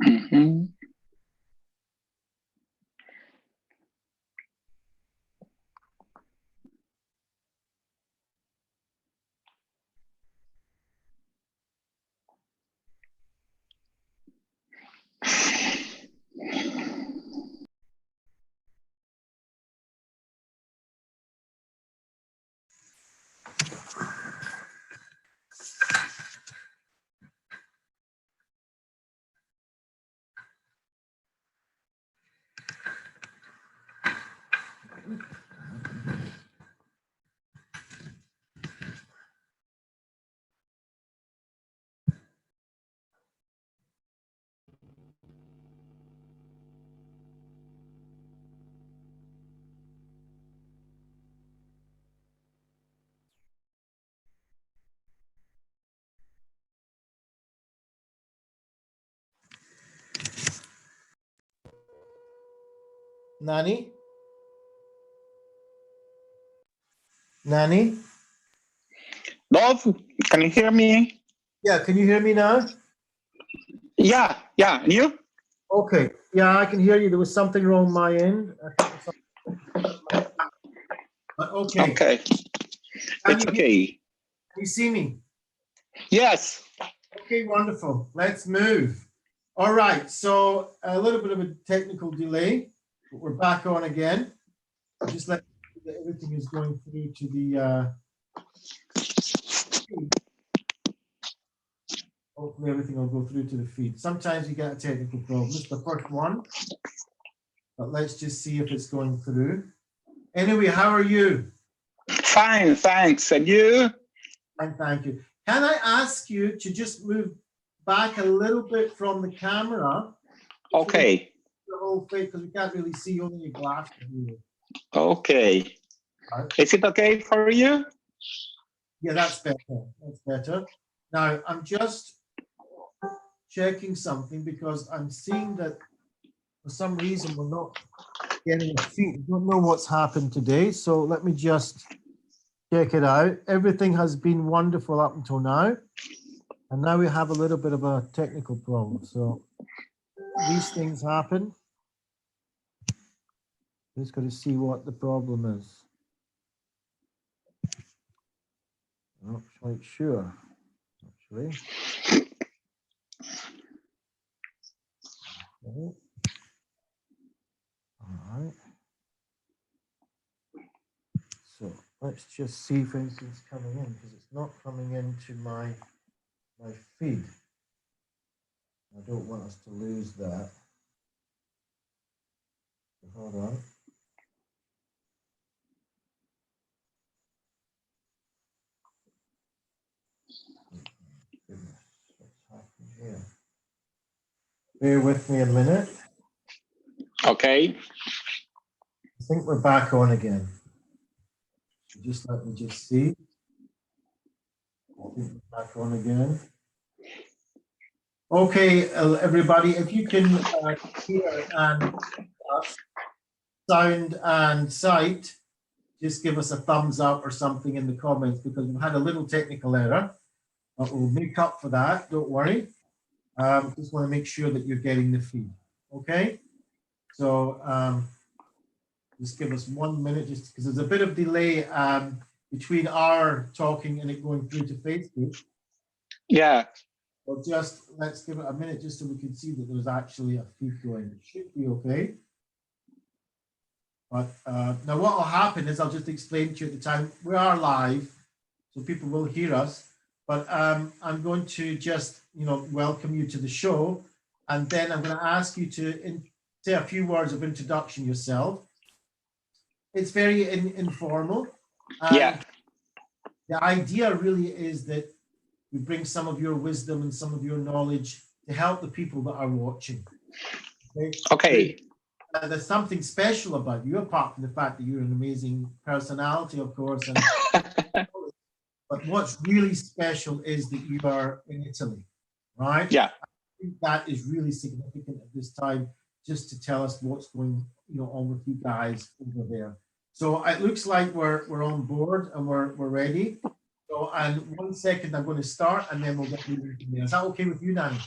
Mhm. Nanni? Nanni? Bob, can you hear me? Yeah, can you hear me now? Yeah, yeah. And you? Okay. Yeah, I can hear you. There was something wrong on my end. But okay. Okay. Can It's you, okay. can you see me? Yes. Okay, wonderful. Let's move. All right. So a little bit of a technical delay, but we're back on again. Just let that everything is going through to the feed. Hopefully everything will go through to the feed. Sometimes you get a technical problem. This is the first one, but let's just see if it's going through. Anyway, how are you? Fine, thanks. And you? And thank you. Can I ask you to just move back a little bit from the camera? Okay. The whole thing, because we can't really see only your glasses. Okay. Right. Is it okay for you? Yeah, that's better. That's better. Now, I'm just checking something because I'm seeing that for some reason we're not getting a feed. I don't know what's happened today. So let me just check it out. Everything has been wonderful up until now. And now we have a little bit of a technical problem. So these things happen. Just got to see what the problem is. I'm not quite sure, actually. Okay. All right. So let's just see if anything's coming in because it's not coming into my feed. I don't want us to lose that. So hold on. Goodness, what's happening here? Bear with me a minute. Okay. I think we're back on again. Just let me just see. I think we're back on again. Okay, everybody, if you can hear and sound and sight, just give us a thumbs up or something in the comments because we've had a little technical error, but we'll make up for that. Don't worry. Just want to make sure that you're getting the feed. Okay. So just give us 1 minute, just because there's a bit of delay between our talking and it going through to Facebook. Yeah. Well, just let's give it a minute just so we can see that there's actually a feed going. It should be okay. But now what will happen is I'll just explain to you at the time. We are live, so people will hear us. But I'm going to just, welcome you to the show. And then I'm going to ask you to say a few words of introduction yourself. It's very informal. Yeah. The idea really is that we bring some of your wisdom and some of your knowledge to help the people that are watching. Okay. There's something special about you, apart from the fact that you're an amazing personality, of course. And but what's really special is that you are in Italy, right? Yeah. I think that is really significant at this time, just to tell us what's going, on with you guys over there. So it looks like we're on board and we're ready. So, and 1 second, I'm going to start, and then we'll get moving from there. Is that okay with you, Nanni?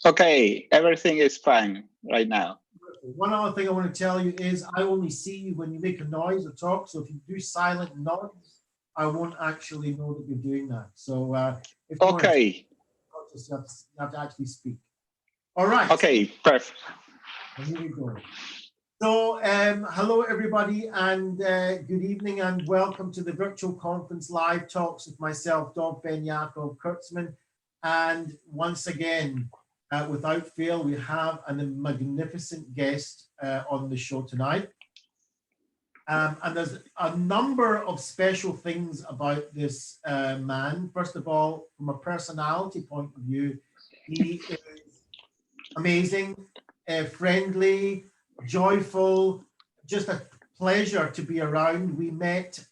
Okay, everything is fine right now. One other thing I want to tell you is I only see you when you make a noise or talk. So if you do silent nods, I won't actually know that you're doing that. So if you want to Okay, talk, you have to actually speak. All right, okay, perfect. and here we go. So hello everybody and good evening and welcome to the virtual conference live talks with myself, Dov Ben Yaakov Kurtzman. And once again, without fail, we have a magnificent guest on the show tonight. And there's a number of special things about this man. First of all, from a personality point of view, he is amazing, friendly, joyful, just a pleasure to be around. We met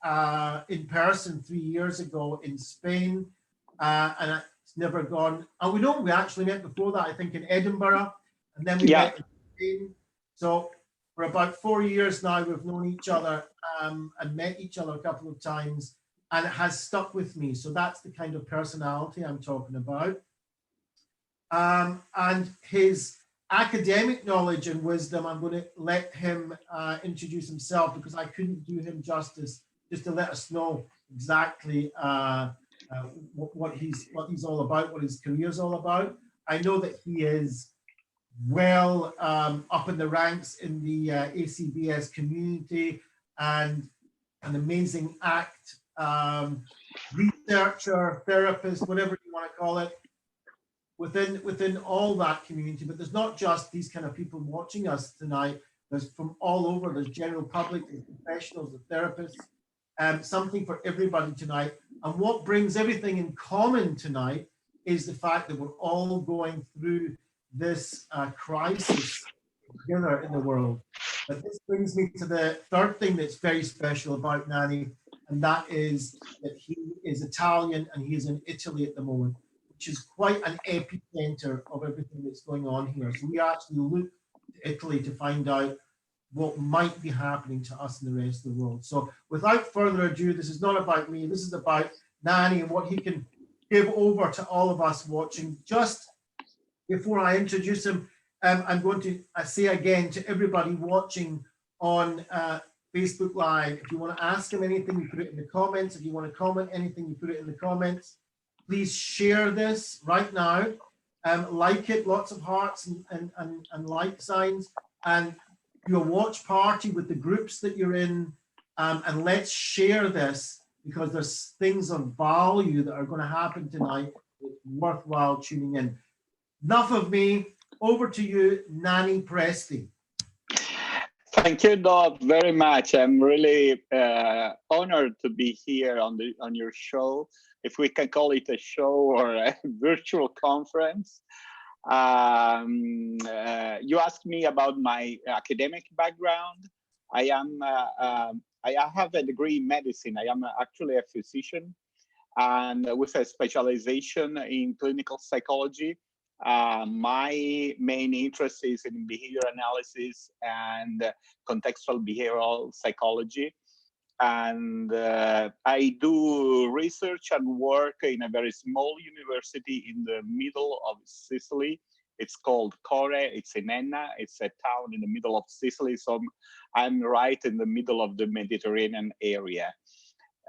in person 3 years ago in Spain, and it's never gone. And we actually met before that, I think, in Edinburgh, and then we Yeah, met in Spain. So for about 4 years now, we've known each other and met each other a couple of times, and it has stuck with me. So that's the kind of personality I'm talking about. And his academic knowledge and wisdom, I'm going to let him introduce himself because I couldn't do him justice just to let us know exactly what he's all about, what his career is all about. I know that he is well up in the ranks in the ACBS community and an amazing act, researcher, therapist, whatever you want to call it, within all that community. But there's not just these kind of people watching us tonight. There's from all over. There's general public, there's professionals, the therapists, something for everybody tonight. And what brings everything in common tonight is the fact that we're all going through this crisis together in the world. But this brings me to the third thing that's very special about Nanni, and that is that he is Italian and he is in Italy at the moment, which is quite an epicenter of everything that's going on here. So we actually look to Italy to find out what might be happening to us in the rest of the world. So without further ado, this is not about me, this is about Nanni and what he can give over to all of us watching. Just before I introduce him, I'm going to say again to everybody watching on Facebook Live, if you want to ask him anything, you put it in the comments. If you want to comment anything, you put it in the comments. Please share this right now. Like it, lots of hearts and like signs, and do a watch party with the groups that you're in, and let's share this because there's things of value that are going to happen tonight. It's worthwhile tuning in. Enough of me. Over to you, Nanni Presti. thank you, Dov, very much. I'm really honored to be here on your show, if we can call it a show or a virtual conference. You asked me about my academic background. I am. I have a degree in medicine. I am actually a physician, and with a specialization in clinical psychology. My main interest is in behavior analysis and contextual behavioral psychology. And I do research and work in a very small university in the middle of Sicily. It's called Core. It's in Enna. It's a town in the middle of Sicily. So I'm right in the middle of the Mediterranean area.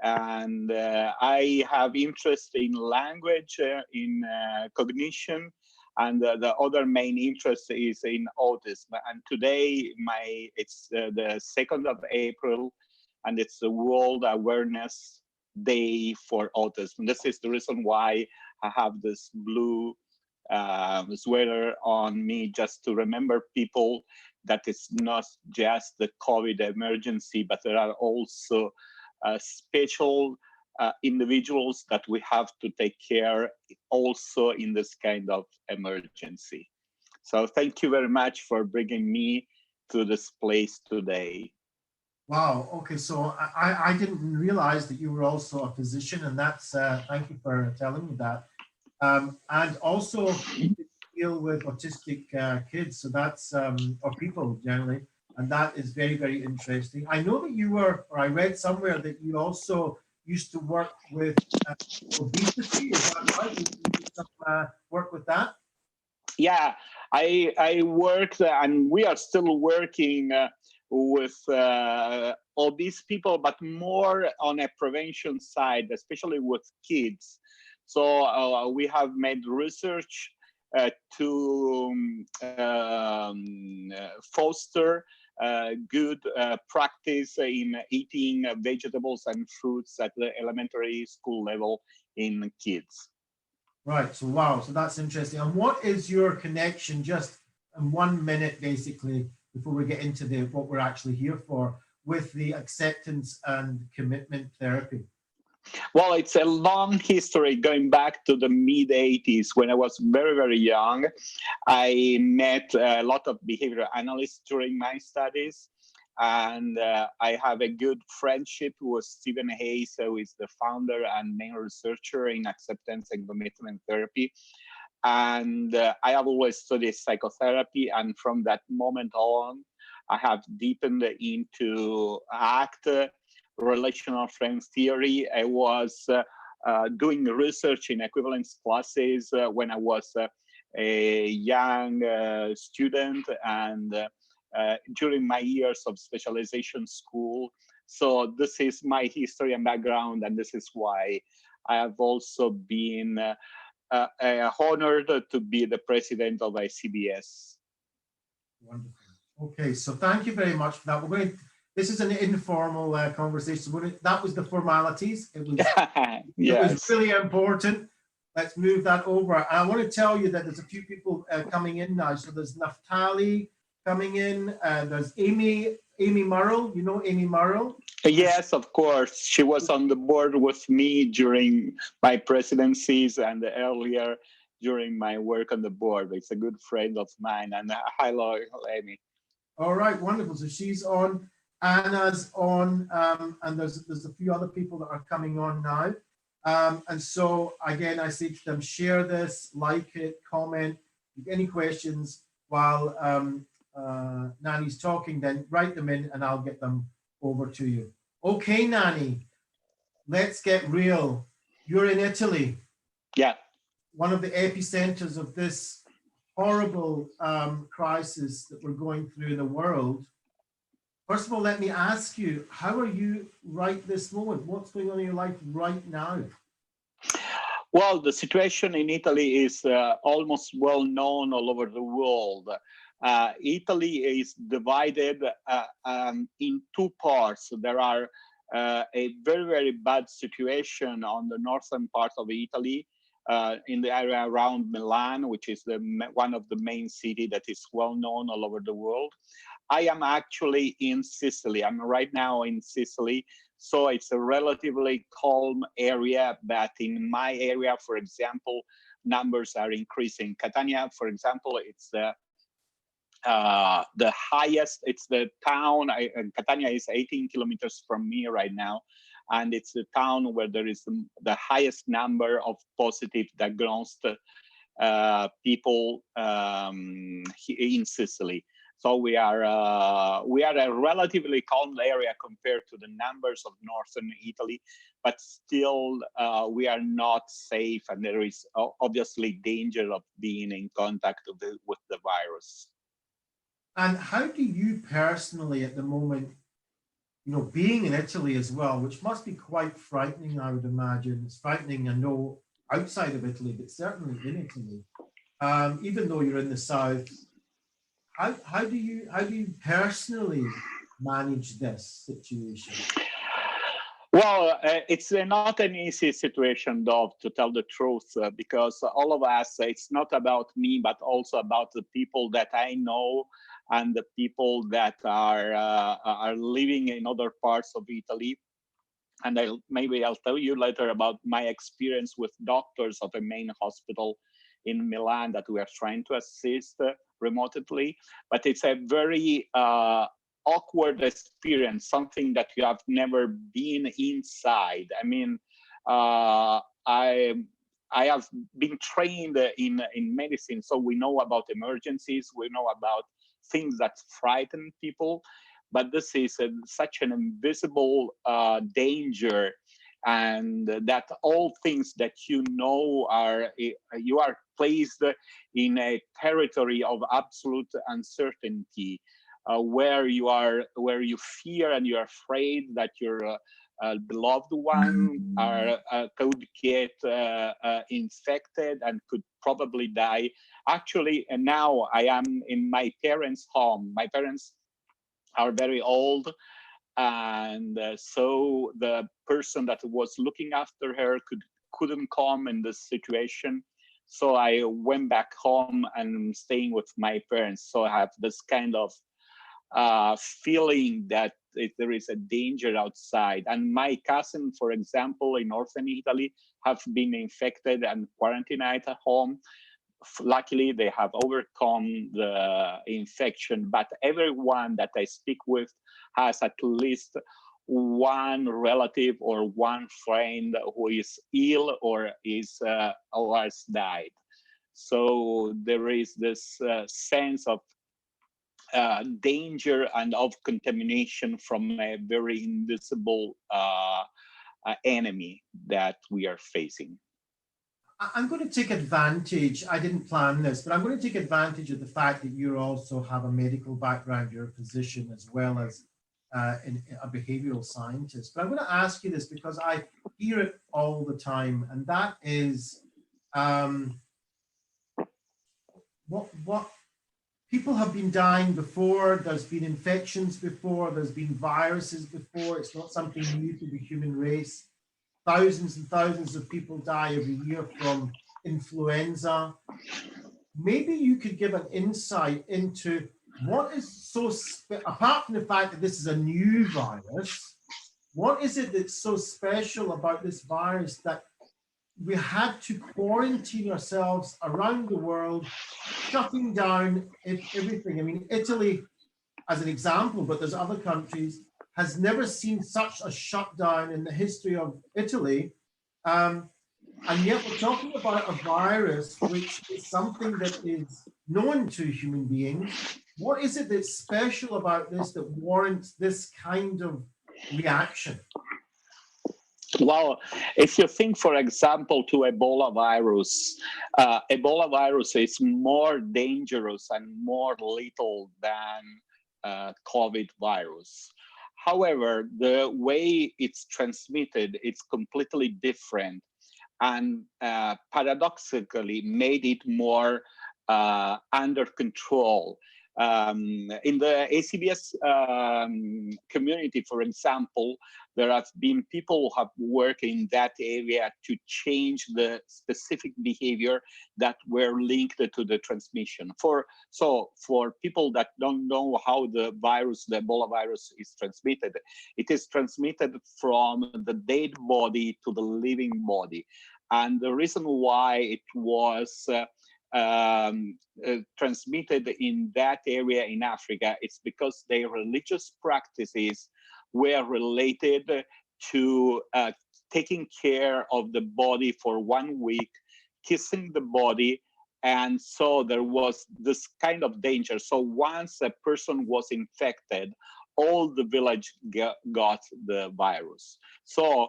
And I have interest in language, in cognition, and the other main interest is in autism. And today, it's the 2nd of April, and it's the World Awareness Day for Autism. This is the reason why I have this blue sweater on me, just to remember people that it's not just the COVID emergency, but there are also special individuals that we have to take care also in this kind of emergency. So thank you very much for bringing me to this place today. Wow. Okay. So I didn't realize that you were also a physician, and that's thank you for telling me that. And also you deal with autistic kids, so that's or people generally, and that is very, very interesting. I know that you were, or I read somewhere that you also used to work with obesity. Is that right? You did some work with that? Yeah, I worked and we are still working with obese people, but more on a prevention side, especially with kids. So we have made research to foster good practice in eating vegetables and fruits at the elementary school level in kids. Right. So wow. So that's interesting. And what is your connection, just in 1 minute, basically, before we get into the what we're actually here for, with the acceptance and commitment therapy? Well, it's a long history going back to the mid 80s when I was very, very young. I met a lot of behavior analysts during my studies. And I have a good friendship with Stephen Hayes, who is the founder and main researcher in acceptance and commitment therapy. And I have always studied psychotherapy. And from that moment on, I have deepened into ACT, relational friends theory. I was doing research in equivalence classes when I was a young student and during my years of specialization school. So this is my history and background, and this is why I have also been honored to be the president of ICBS. Wonderful. Okay, so thank you very much for that. We're going to, this is an informal conversation. That was the formalities. It was it was Yes. really important. Let's move that over. And I want to tell you that there's a few people coming in now. So there's Naftali coming in. There's Amy Murrell. You know Amy Murrell? Yes, of course. She was on the board with me during my presidencies and earlier during my work on the board. It's a good friend of mine. And hello, Amy. All right, wonderful. So she's on, Anna's on, and there's a few other people that are coming on now. And so again, I say to them, share this, like it, comment, any questions while Nanni's talking, then write them in and I'll get them over to you. Okay, Nanni, let's get real. You're in Italy. Yeah. One of the epicenters of this horrible crisis that we're going through in the world. First of all, let me ask you, how are you right this moment? What's going on in your life right now? Well, the situation in Italy is almost well known all over the world. Italy is divided in two parts. There are a very, very bad situation on the northern part of Italy, in the area around Milan, which is one of the main cities that is well known all over the world. I am actually in Sicily. I'm right now in Sicily. So it's a relatively calm area, but in my area, for example, numbers are increasing. Catania, for example, it's the highest, it's the town, Catania is 18 kilometers from me right now, and it's the town where there is the highest number of positive diagnosed people in Sicily. So we are a relatively calm area compared to the numbers of northern Italy, but still we are not safe, and there is obviously danger of being in contact with the virus. And how do you personally at the moment, being in Italy as well, which must be quite frightening, I would imagine. It's frightening, I know, outside of Italy, but certainly in Italy. Even though you're in the south, how do you personally manage this situation? Well, it's not an easy situation, Dov, to tell the truth, because all of us, it's not about me, but also about the people that I know and the people that are living in other parts of Italy. And maybe I'll tell you later about my experience with doctors of a main hospital in Milan that we are trying to assist remotely. But it's a very awkward experience, something that you have never been inside. I mean, I have been trained in medicine, so we know about emergencies, we know about things that frighten people, but this is such an invisible danger, and that all things that you know are, you are placed in a territory of absolute uncertainty, where you fear and you're afraid that your beloved one could get infected and could probably die. Actually, and now I am in my parents' home. My parents are very old, and so the person that was looking after her couldn't come in this situation. So I went back home and I'm staying with my parents. So I have this kind of feeling that there is a danger outside. And my cousin, for example, in northern Italy, have been infected and quarantined at home. Luckily, they have overcome the infection, but everyone that I speak with has at least one relative or one friend who is ill or has died. So there is this sense of danger and of contamination from a very invisible enemy that we are facing. I'm going to take advantage, I didn't plan this, but I'm going to take advantage of the fact that you also have a medical background, you're a physician as well as a behavioral scientist. But I'm going to ask you this because I hear it all the time, and that is what people have been dying before, there's been infections before, there's been viruses before, it's not something new to the human race. Thousands and thousands of people die every year from influenza. Maybe you could give an insight into what is so, apart from the fact that this is a new virus, what is it that's so special about this virus that we had to quarantine ourselves around the world, shutting down everything? I mean, Italy, as an example, but there's other countries, has never seen such a shutdown in the history of Italy. And yet we're talking about a virus, which is something that is known to human beings. What is it that's special about this that warrants this kind of reaction? Well, if you think, for example, to Ebola virus is more dangerous and more lethal than COVID virus. However, the way it's transmitted, it's completely different, and paradoxically made it more under control. In the ACBS community, for example, there have been people who have worked in that area to change the specific behavior that were linked to the transmission. So for people that don't know how the Ebola virus is transmitted, it is transmitted from the dead body to the living body. And the reason why it was transmitted in that area in Africa, it's because their religious practices were related to taking care of the body for 1 week, kissing the body, and so there was this kind of danger. So once a person was infected, all the village got the virus. So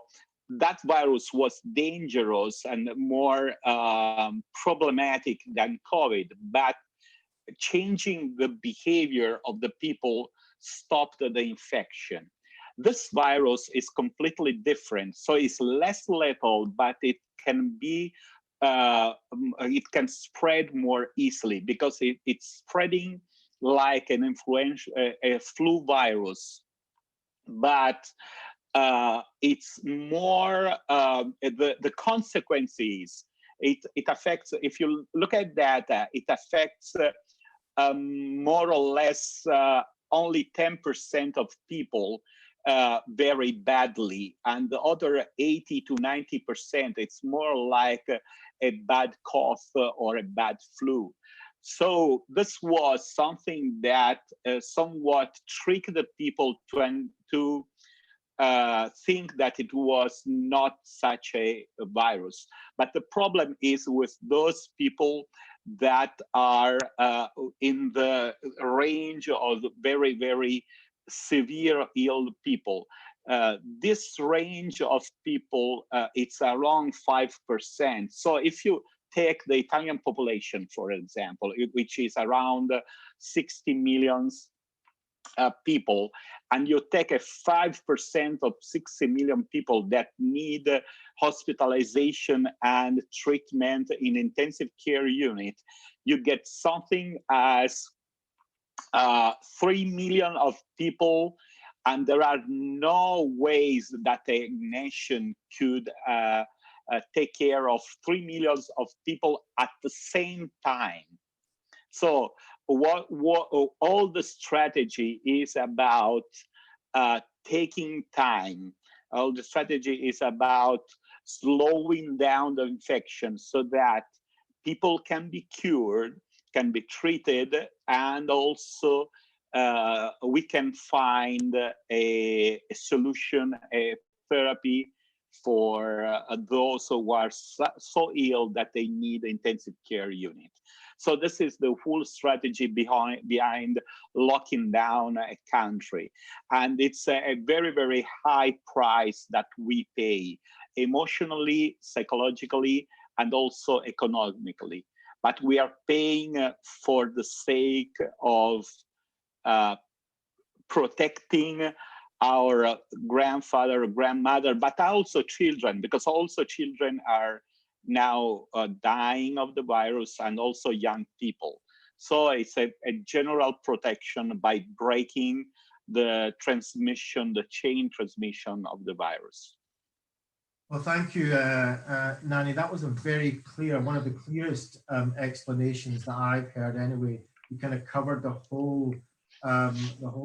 that virus was dangerous and more problematic than COVID, but changing the behavior of the people stopped the infection. This virus is completely different, so it's less lethal, but it can be it can spread more easily because it's spreading like an influenza, a flu virus, but it's more the consequences. It affects. If you look at data, it affects more or less only 10% of people very badly, and the other 80 to 90%, it's more like a bad cough or a bad flu. So this was something that somewhat tricked the people to think that it was not such a virus. But the problem is with those people that are in the range of very, very severe ill people. this range of people, it's around 5%. So if you take the Italian population, for example, which is around 60 million people, and you take a 5% of 60 million people that need hospitalization and treatment in intensive care unit, you get something as 3 million of people, and there are no ways that a nation could take care of 3 million of people at the same time. So what all the strategy is about taking time. All the strategy is about slowing down the infection so that people can be cured, can be treated, and also we can find a solution, a therapy for those who are so ill that they need intensive care unit. So this is the whole strategy behind locking down a country. And it's a very, very high price that we pay emotionally, psychologically, and also economically. But we are paying for the sake of protecting our grandfather, grandmother, but also children, because also children are now dying of the virus, and also young people. So it's a general protection by breaking the transmission, the chain transmission of the virus. Well, thank you, Nanni. That was a very clear, one of the clearest explanations that I've heard anyway. You kind of covered the whole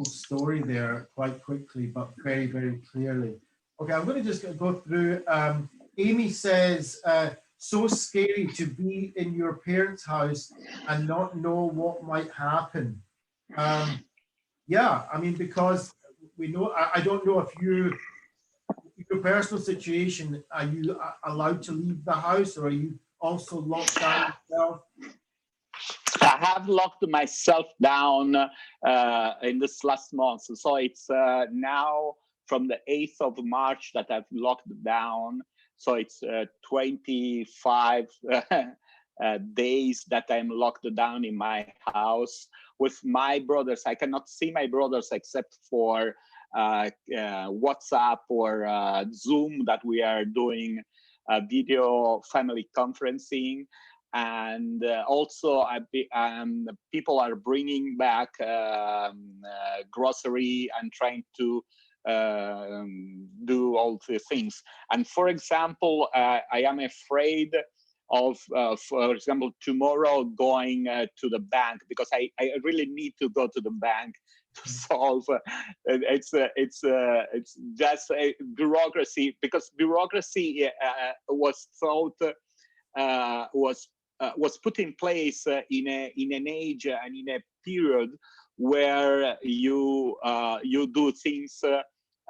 story there quite quickly, but very, very clearly. Okay, I'm going to just go through. Amy says, so scary to be in your parents' house and not know what might happen. Yeah, I mean, because we know, I don't know if your personal situation, are you allowed to leave the house, or are you also locked down yourself? I have locked myself down in this last month. So it's now from the 8th of March that I've locked down. So it's 25 days that I'm locked down in my house with my brothers. I cannot see my brothers except for WhatsApp or Zoom, that we are doing video family conferencing. And also people are bringing back grocery and trying to do all the things. And for example, I am afraid of, for example, tomorrow going to the bank, because I really need to go to the bank to solve. It's just a bureaucracy, because bureaucracy was thought was put in place in an age and in a period where you do things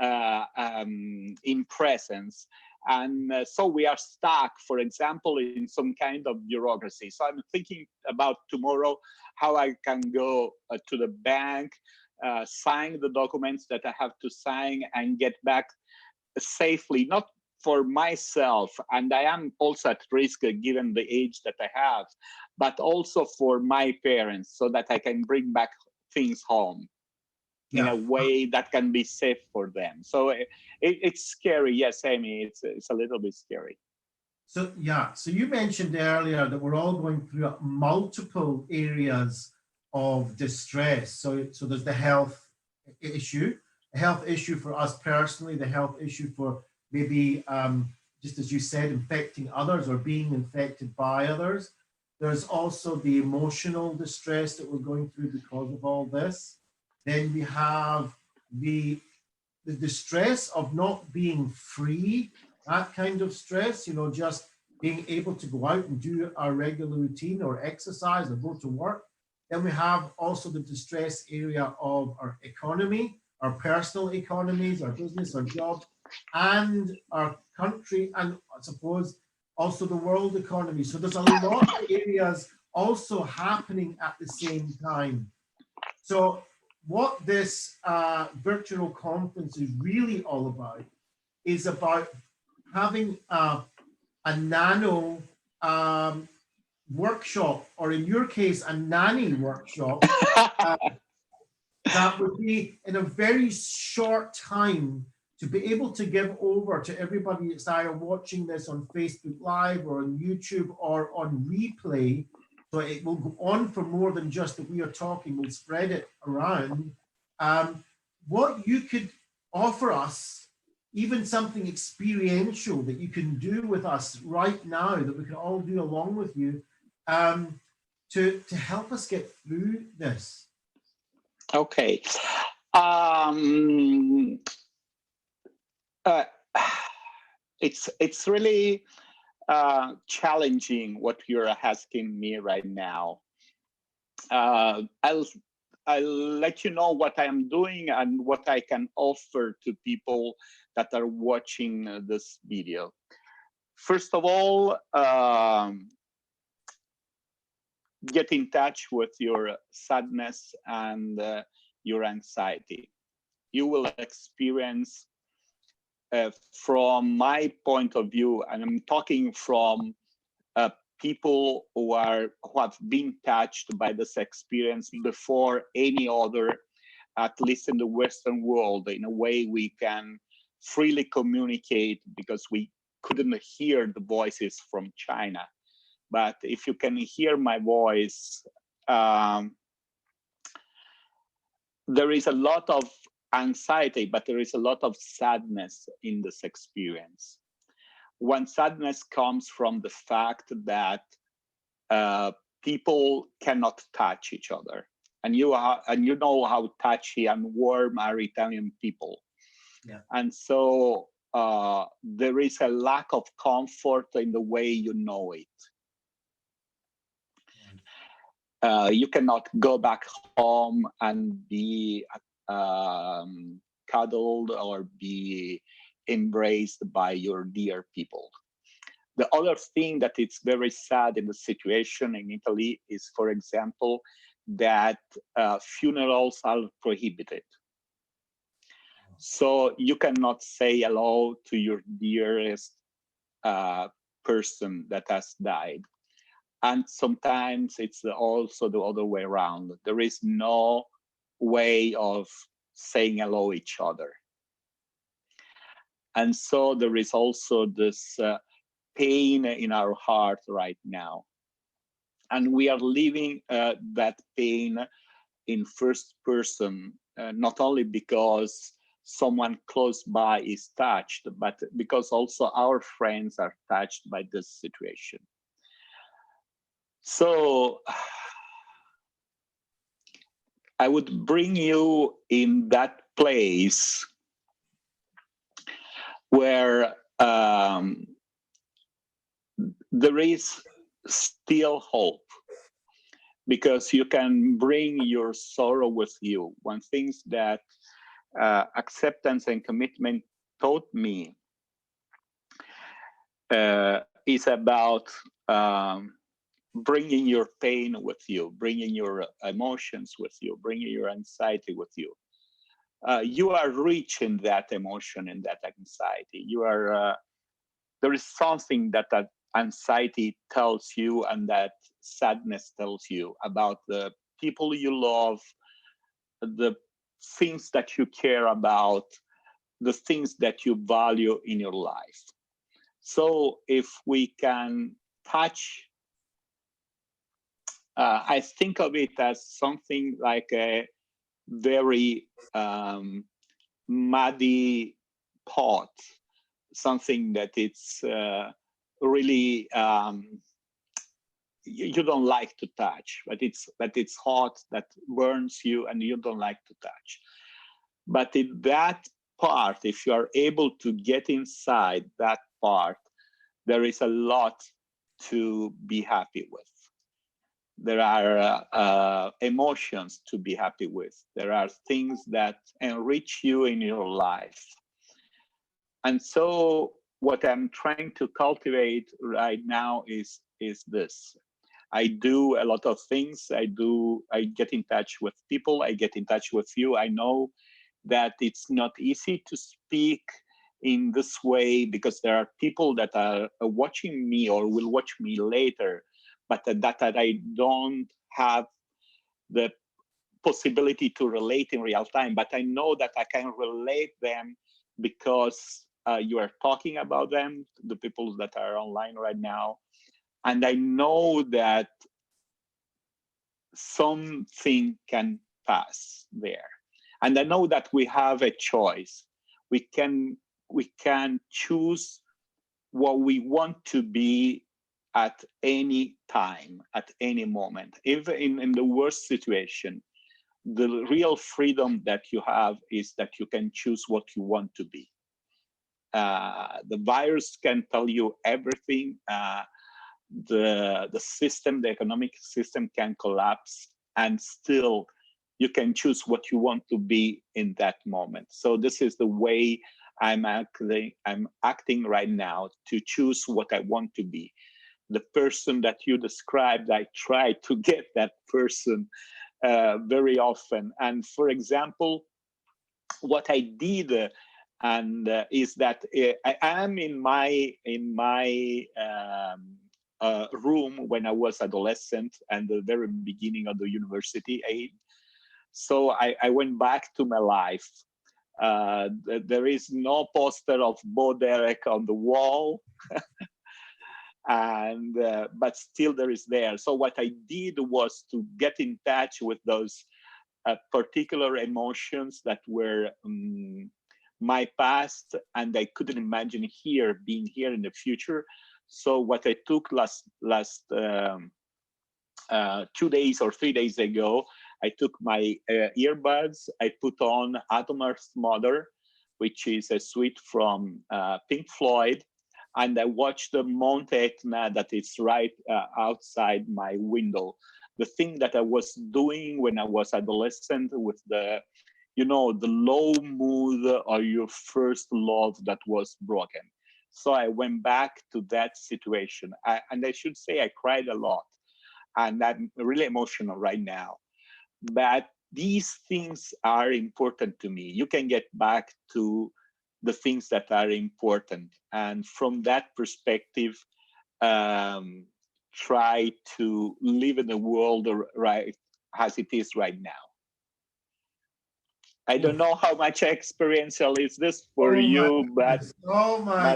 in presence. And so we are stuck, for example, in some kind of bureaucracy. So I'm thinking about tomorrow, how I can go to the bank, sign the documents that I have to sign, and get back safely, not for myself, and I am also at risk given the age that I have, but also for my parents, so that I can bring back things home in a way that can be safe for them. So it's scary. Yes, Amy, it's a little bit scary. So yeah, so you mentioned earlier that we're all going through multiple areas of distress. So there's the health issue for us personally, the health issue for maybe, just as you said, infecting others or being infected by others. There's also the emotional distress that we're going through because of all this. Then we have the distress of not being free, that kind of stress, you know, just being able to go out and do our regular routine or exercise or go to work. Then we have also the distress area of our economy, our personal economies, our business, our jobs, and our country, and I suppose also the world economy. So there's a lot of areas also happening at the same time. So what this virtual conference is really all about is about having a nano workshop, or in your case, a nanny workshop, that would be in a very short time to be able to give over to everybody that's either watching this on Facebook Live or on YouTube or on replay. So it will go on for more than just that we are talking, we'll spread it around. What you could offer us, even something experiential that you can do with us right now, that we can all do along with you, to help us get through this. Okay. It's really challenging what you're asking me right now. I'll let you know what I am doing and what I can offer to people that are watching this video. First of all, get in touch with your sadness and your anxiety. You will experience, from my point of view, and I'm talking from people who have been touched by this experience before any other, at least in the Western world, in a way we can freely communicate, because we couldn't hear the voices from China. But if you can hear my voice, there is a lot of anxiety, but there is a lot of sadness in this experience. One sadness comes from the fact that people cannot touch each other, and you know how touchy and warm are Italian people. Yeah. And so there is a lack of comfort in the way you know it. You cannot go back home and be cuddled or be embraced by your dear people. The other thing that is very sad in the situation in Italy is, for example, that funerals are prohibited. So you cannot say hello to your dearest person that has died. And sometimes it's also the other way around. There is no way of saying hello each other. And so there is also this pain in our heart right now. And we are living that pain in first person, not only because someone close by is touched, but because also our friends are touched by this situation. So I would bring you in that place where there is still hope, because you can bring your sorrow with you. One thing that acceptance and commitment taught me is about bringing your pain with you, bringing your emotions with you, bringing your anxiety with you. You are rich in that emotion, in that anxiety. You are. There is something that anxiety tells you, and that sadness tells you about the people you love, the things that you care about, the things that you value in your life. So if we can touch, I think of it as something like a very muddy pot, something that it's really you don't like to touch, but it's hot, that burns you, and you don't like to touch. But in that part, if you are able to get inside that part, there is a lot to be happy with. There are emotions to be happy with. There are things that enrich you in your life. And so what I'm trying to cultivate right now is this. I do a lot of things. I get in touch with people. I get in touch with you. I know that it's not easy to speak in this way because there are people that are watching me or will watch me later, but that I don't have the possibility to relate in real time. But I know that I can relate them because you are talking about them, the people that are online right now. And I know that something can pass there. And I know that we have a choice. We can choose what we want to be at any time, at any moment. Even in the worst situation, the real freedom that you have is that you can choose what you want to be. The virus can tell you everything. The system, the economic system can collapse, and still you can choose what you want to be in that moment. So this is the way I'm acting right now, to choose what I want to be. The person that you described, I try to get that person very often. And for example, what I did is that I am in my room when I was adolescent and the very beginning of the university age. So I went back to my life. There is no poster of Bo Derek on the wall. And but still there is there. So what I did was to get in touch with those particular emotions that were my past, and I couldn't imagine being here in the future. So what I took last 2 days or 3 days ago, I took my earbuds, I put on Atom Earth Mother, which is a suite from Pink Floyd, and I watched the Mount Etna that is right outside my window. The thing that I was doing when I was adolescent with the low mood or your first love that was broken. So I went back to that situation. And I should say I cried a lot. And I'm really emotional right now. But these things are important to me. You can get back to the things that are important. And from that perspective, try to live in the world right as it is right now. I don't know how much experiential is this for you, but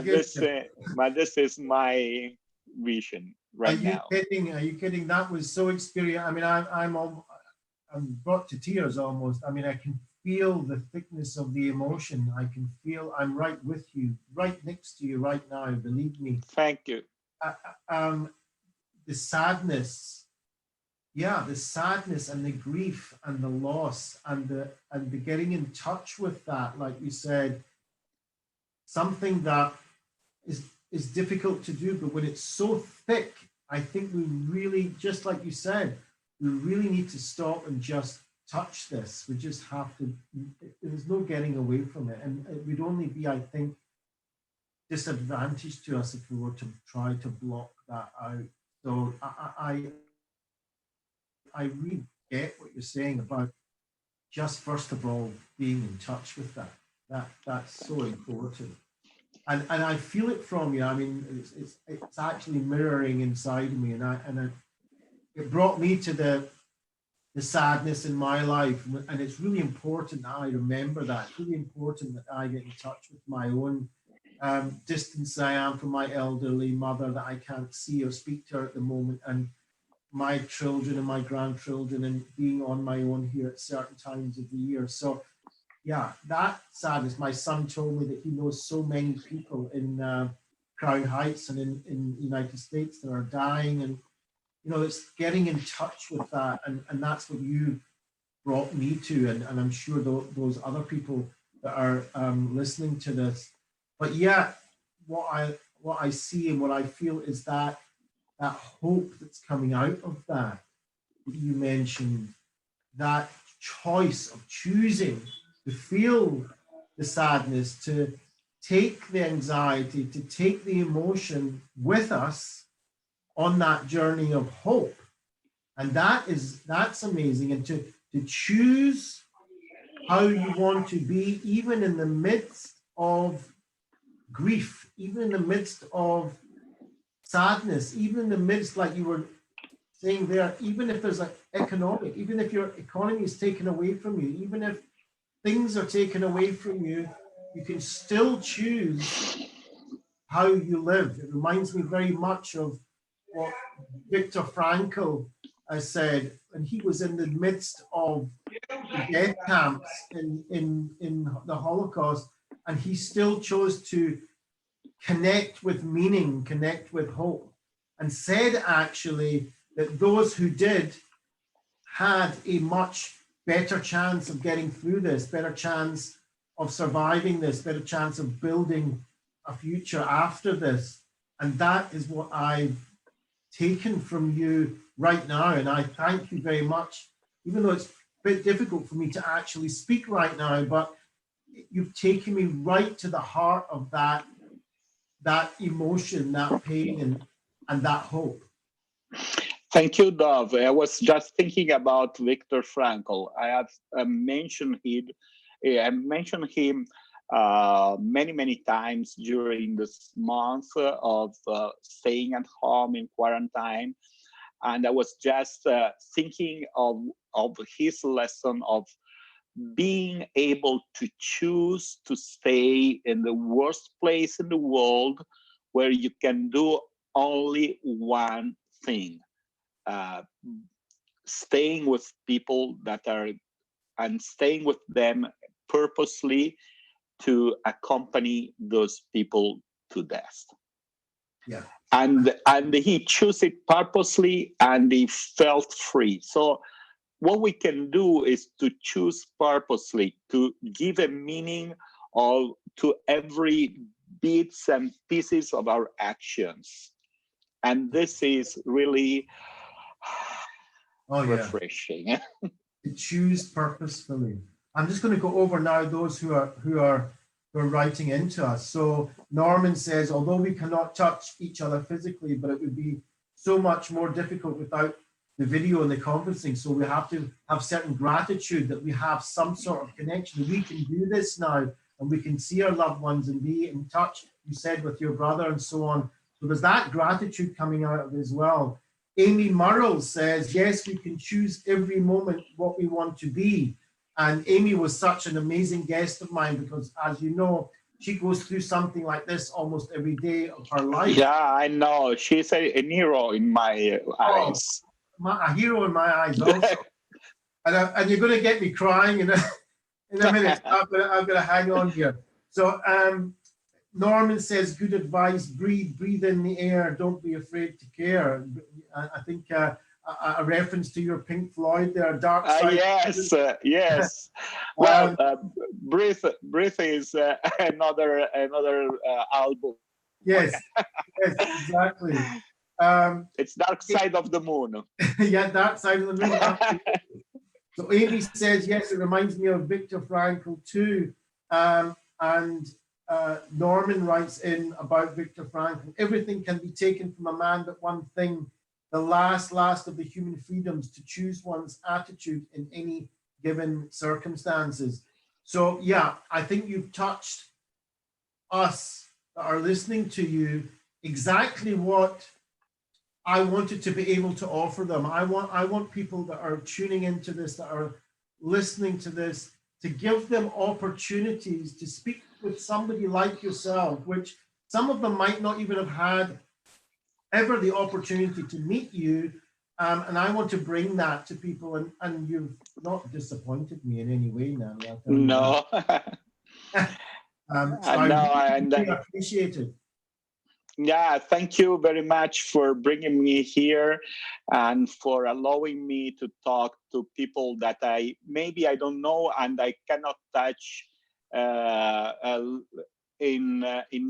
this is my vision right now. Are you kidding? That was so experiential. I mean, I'm brought to tears almost. I mean, I can feel the thickness of the emotion. I can feel I'm right with you, right next to you right now. Believe me. Thank you. The sadness. Yeah, the sadness and the grief and the loss and the getting in touch with that, like you said, something that is difficult to do, but when it's so thick, I think we really, just like you said, we really need to stop and just touch this. We just have to, there's no getting away from it. And it would only be, I think, disadvantage to us if we were to try to block that out. So I really get what you're saying about just first of all being in touch with that. That's so important. And I feel it from you. I mean, it's actually mirroring inside of me, and it brought me to the sadness in my life, and it's really important that I remember that. It's really important that I get in touch with my own distance I am from my elderly mother that I can't see or speak to her at the moment, and my children and my grandchildren, and being on my own here at certain times of the year. So yeah, that sadness. My son told me that he knows so many people in Crown Heights and in the United States that are dying, and it's getting in touch with that, and that's what you brought me to, and I'm sure those other people that are listening to this. But yeah, what I see and what I feel is that hope that's coming out of that you mentioned, that choice of choosing to feel the sadness, to take the anxiety, to take the emotion with us on that journey of hope. And that's amazing. And to choose how you want to be, even in the midst of grief, even in the midst of sadness, even in the midst, like you were saying there, even if there's even if your economy is taken away from you, even if things are taken away from you, you can still choose how you live. It reminds me very much of what Viktor Frankl has said, and he was in the midst of the death camps in the Holocaust, and he still chose to connect with meaning, connect with hope, and said actually that those who did had a much better chance of getting through this, better chance of surviving this, better chance of building a future after this. And that is what I've taken from you right now. And I thank you very much, even though it's a bit difficult for me to actually speak right now, but you've taken me right to the heart of that emotion, that pain, and that hope. Thank you, Dov. I was just thinking about Viktor Frankl. I have mentioned him. I mentioned him many times during this month of staying at home in quarantine, and I was just thinking of his lesson of being able to choose to stay in the worst place in the world where you can do only one thing, staying with people that are, and staying with them purposely to accompany those people to death. Yeah. And he chose it purposely, and he felt free. So what we can do is to choose purposely, to give a meaning to every bits and pieces of our actions. And this is really refreshing. To choose purposefully. I'm just going to go over now those who are writing into us. So Norman says, although we cannot touch each other physically, but it would be so much more difficult without the video and the conferencing. So we have to have certain gratitude that we have some sort of connection. We can do this now, and we can see our loved ones and be in touch, you said, with your brother and so on. So there's that gratitude coming out of it as well. Amy Murrell says, yes, we can choose every moment what we want to be. And Amy was such an amazing guest of mine because, as you know, she goes through something like this almost every day of her life. Yeah, I know. She's a hero in my eyes. A hero in my eyes also. And you're going to get me crying in a minute. I'm going to hang on here. So Norman says, good advice, breathe in the air, don't be afraid to care. I think a reference to your Pink Floyd there, Dark Side. Yes. Well, Breathe is another album. Yes, exactly. It's Dark Side of the Moon. Yeah, Dark Side of the Moon. So Amy says, yes, it reminds me of Viktor Frankl too. And Norman writes in about Viktor Frankl, everything can be taken from a man but one thing, the last of the human freedoms, to choose one's attitude in any given circumstances. So yeah, I think you've touched us that are listening to you exactly what I wanted to be able to offer them. I want people that are tuning into this, that are listening to this, to give them opportunities to speak with somebody like yourself, which some of them might not even have had ever the opportunity to meet you. And I want to bring that to people, and you've not disappointed me in any way, Nanni. No. I really appreciate it. Yeah, thank you very much for bringing me here and for allowing me to talk to people that I don't know and I cannot touch in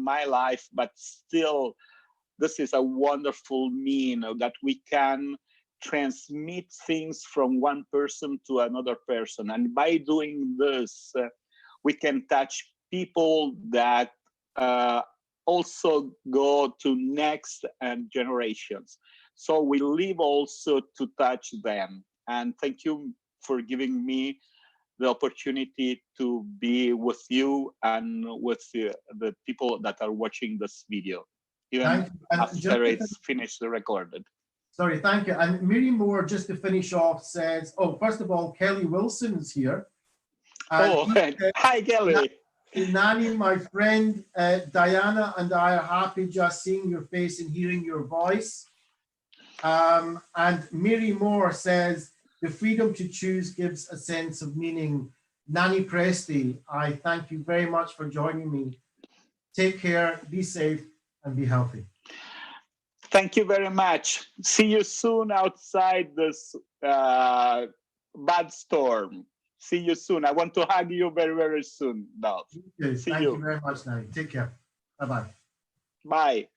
my life, but still, this is a wonderful mean that we can transmit things from one person to another person, and by doing this, we can touch people that also go to next generations. So we live also to touch them. And thank you for giving me the opportunity to be with you and with the people that are watching this video, even after it's finished recorded. Sorry, thank you. And Miri Moore, just to finish off, says, oh, first of all, Kelly Wilson is here. And hi, Kelly. Nanni, my friend, Diana and I are happy just seeing your face and hearing your voice. And Miri Moore says, the freedom to choose gives a sense of meaning. Nanni Presti, I thank you very much for joining me. Take care, be safe, and be healthy. Thank you very much. See you soon outside this bad storm. See you soon. I want to hug you very, very soon, Dolph. Thank you very much, Nanni. Take care. Bye-bye. Bye.